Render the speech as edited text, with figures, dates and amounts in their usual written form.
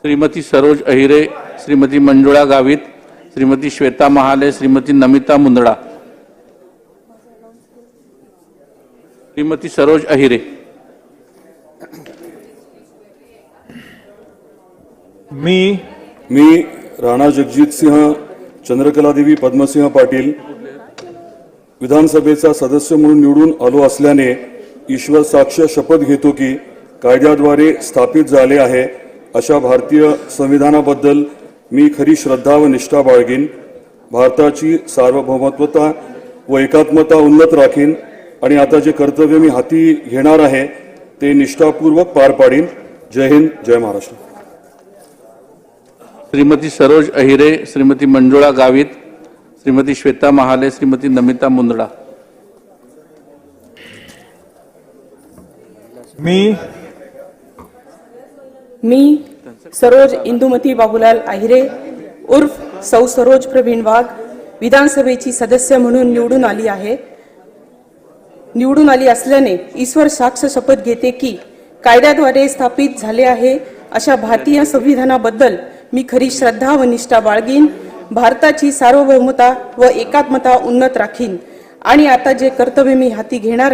श्रीमती सरोज अहिरे, श्रीमती मंजुळा गावित, श्रीमती श्वेता महाले, श्रीमती नमिता मुंदडा। श्रीमती सरोज अहिरे। मी राणा जगजीत सिंह चंद्रकला देवी पद्मसिंह पाटील विधानसभेचा सदस्य म्हणून निवडून आलो असल्याने ईश्वर साक्ष शपथ घेतो की कायद्याद्वारे स्थापित झाले आहे अशा भारतीय संविधानाबद्दल मी खरी श्रद्धा व निष्ठा बाळगीन, भारताची सार्वभौमत्वता व एकात्मता उन्नत राखीन आणि आता जे कर्तव्य मी हाती घेणार आहे ते निष्ठापूर्वक पार पाडीन। जय हिंद, जय महाराष्ट्र। श्रीमती सरोज अहिरे, श्रीमती मंजुळा गावित, श्रीमती श्वेता महाले, श्रीमती नमिता मुंदडा। मी सरोज इंदुमती बाबूलाल अहिरे उर्फ सौ सरोज प्रवीण वाघ विधानसभेची सदस्य म्हणून निवडून आली असल्याने ईश्वर साक्ष शपथ घेते की कायद्याद्वारे स्थापित झाले आहे अशा भारतीय संविधानाबद्दल मी खरी श्रद्धा व निष्ठा बाळगीन, भारताची सार्वभौमता व एकात्मता उन्नत राखीन आणि आता जे कर्तव्य मी हाती घेणार